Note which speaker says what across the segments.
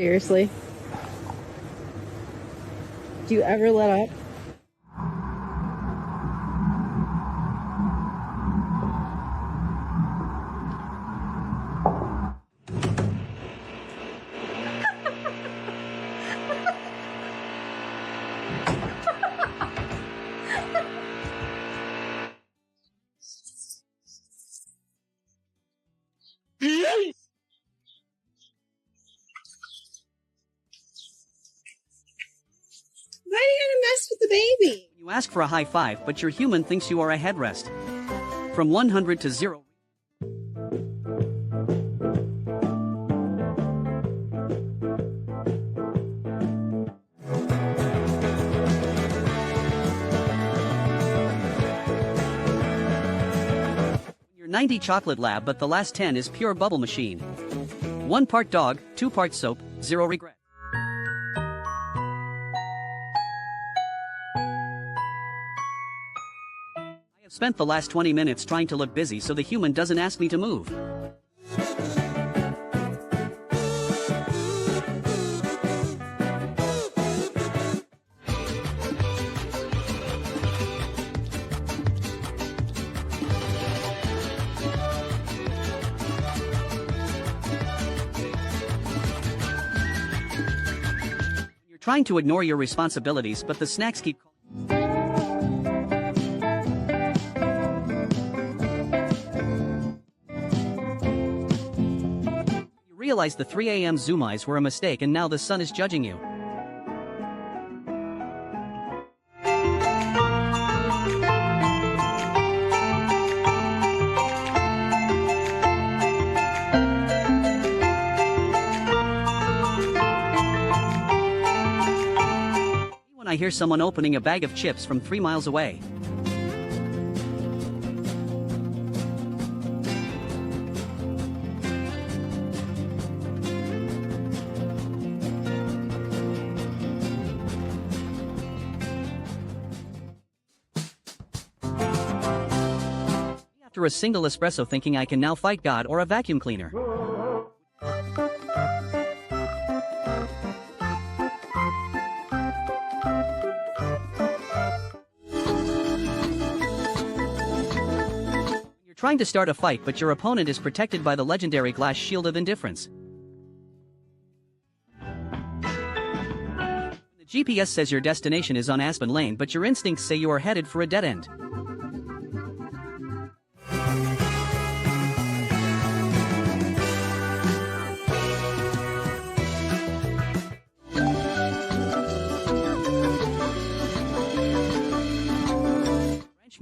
Speaker 1: Seriously? Do you ever let up? Why are you gonna mess with the baby?
Speaker 2: You ask for a high five, but your human thinks you are a headrest. From 100 to 0. You're 90 chocolate lab, but the last 10 is pure bubble machine. 1 part dog, 2 parts soap, 0 regret. Spent the last 20 minutes trying to look busy so the human doesn't ask me to move. You're trying to ignore your responsibilities, but the snacks keep calling. Realize the 3 a.m. Zoom eyes were a mistake and now the sun is judging you. When I hear someone opening a bag of chips from 3 miles away. After a single espresso thinking I can now fight God or a vacuum cleaner. You're trying to start a fight, but your opponent is protected by the legendary glass shield of indifference. The GPS says your destination is on Aspen Lane, but your instincts say you are headed for a dead end.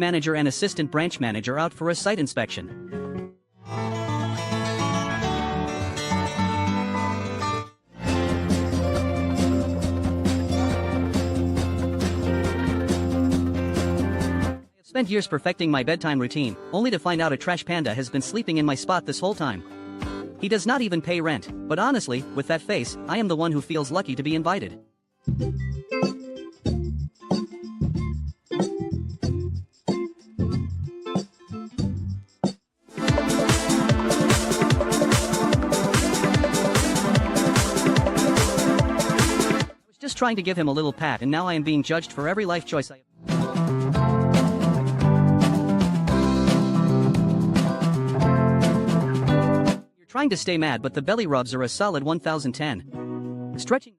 Speaker 2: Manager and assistant branch manager out for a site inspection. I have spent years perfecting my bedtime routine, only to find out a trash panda has been sleeping in my spot this whole time. He does not even pay rent, but honestly, with that face, I am the one who feels lucky to be invited. Just trying to give him a little pat, and now I am being judged for every life choice I have. You're trying to stay mad, but the belly rubs are a solid 1010. Stretching.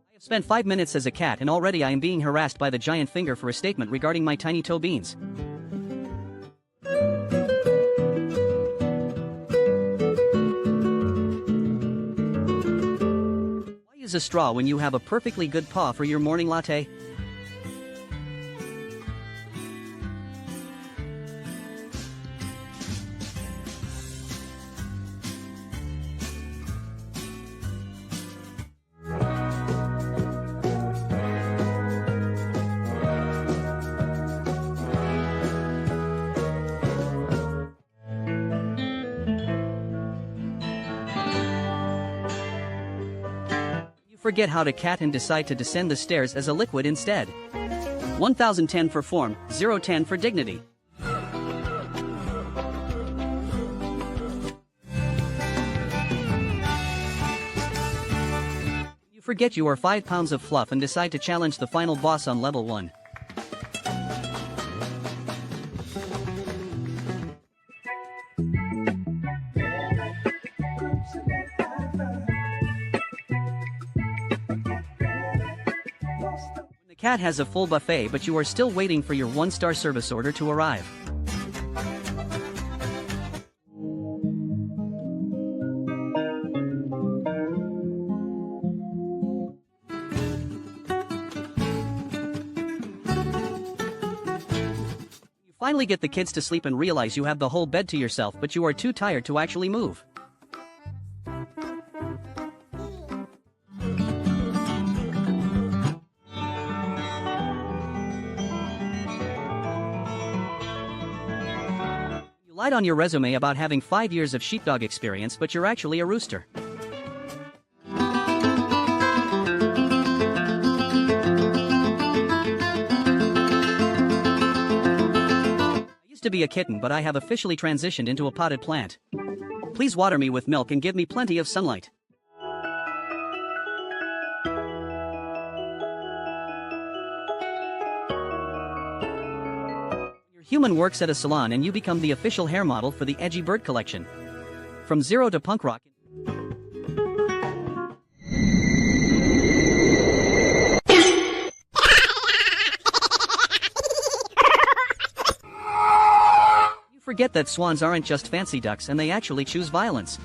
Speaker 2: I have spent 5 minutes as a cat and already I am being harassed by the giant finger for a statement regarding my tiny toe beans. A straw when you have a perfectly good paw for your morning latte? Forget how to cat and decide to descend the stairs as a liquid instead. 1010 for form, 010 for dignity. Forget you are 5 pounds of fluff and decide to challenge the final boss on level 1. The cat has a full buffet, but you are still waiting for your 1-star service order to arrive. You finally get the kids to sleep and realize you have the whole bed to yourself, but you are too tired to actually move. You lied on your resume about having 5 years of sheepdog experience, but you're actually a rooster. I used to be a kitten, but I have officially transitioned into a potted plant. Please water me with milk and give me plenty of sunlight. Human works at a salon and you become the official hair model for the edgy bird collection. From zero to punk rock. You forget that swans aren't just fancy ducks and they actually choose violence.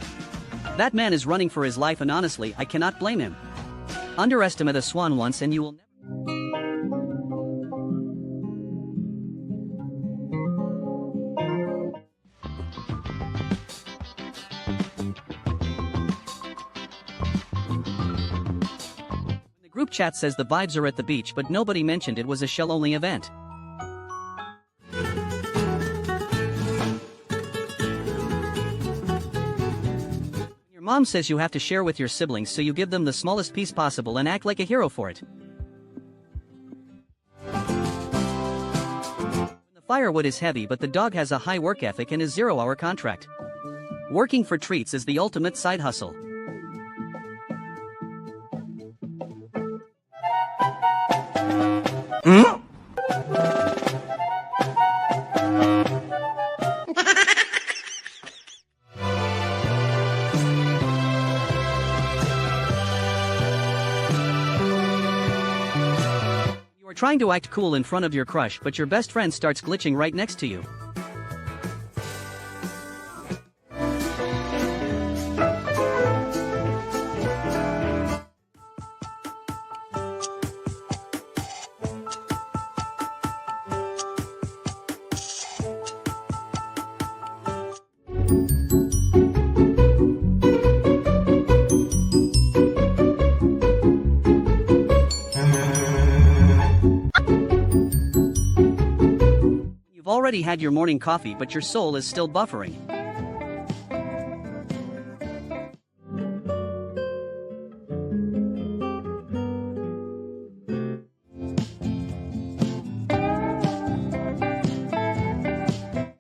Speaker 2: That man is running for his life and honestly, I cannot blame him. Underestimate a swan once and you will never. Group chat says the vibes are at the beach, but nobody mentioned it was a shell-only event. Your mom says you have to share with your siblings, so you give them the smallest piece possible and act like a hero for it. The firewood is heavy, but the dog has a high work ethic and a 0-hour contract. Working for treats is the ultimate side hustle. You are trying to act cool in front of your crush, but your best friend starts glitching right next to you. You've already had your morning coffee, but your soul is still buffering.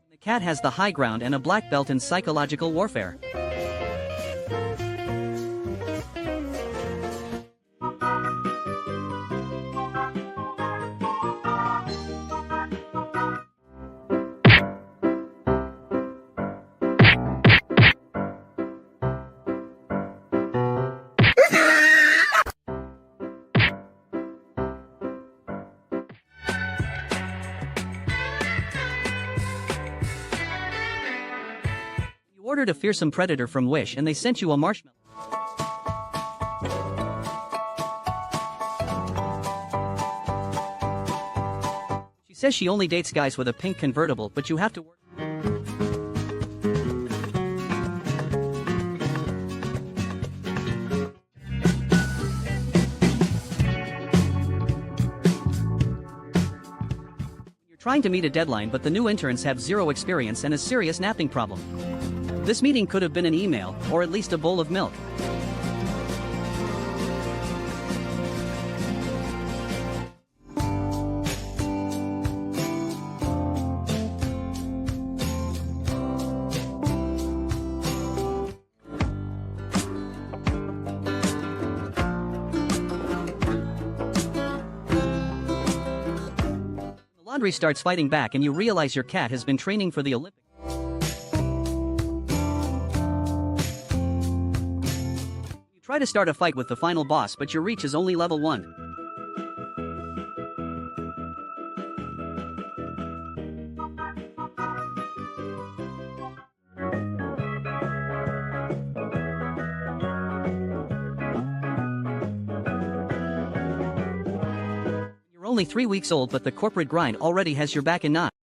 Speaker 2: The cat has the high ground and a black belt in psychological warfare. You ordered a fearsome predator from Wish and they sent you a marshmallow. She says she only dates guys with a pink convertible, but you have to work. You're trying to meet a deadline, but the new interns have 0 experience and a serious napping problem. This meeting could have been an email, or at least a bowl of milk. Laundry starts fighting back and you realize your cat has been training for the Olympics. You try to start a fight with the final boss, but your reach is only level 1. You're only 3 weeks old, but the corporate grind already has your back in knots.